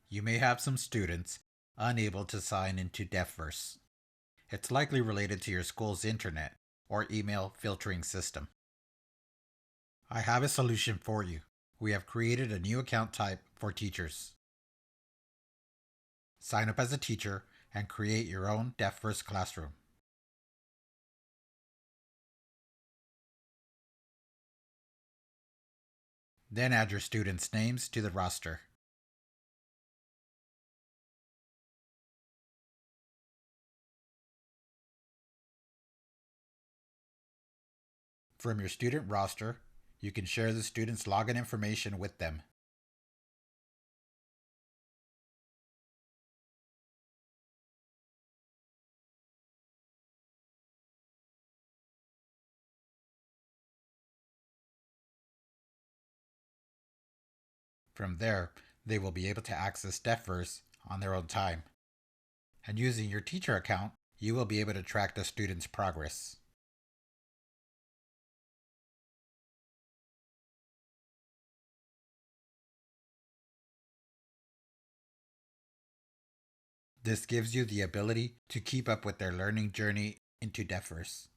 You may have some students unable to sign into Deafverse. It's likely related to your school's internet or email filtering system. I have a solution for you. We have created a new account type for teachers. Sign up as a teacher and create your own Deafverse classroom. Then add your students' names to the roster. From your student roster, you can share the students' login information with them. From there, they will be able to access Deafverse on their own time. And using your teacher account, you will be able to track the student's progress. This gives you the ability to keep up with their learning journey into Deafverse.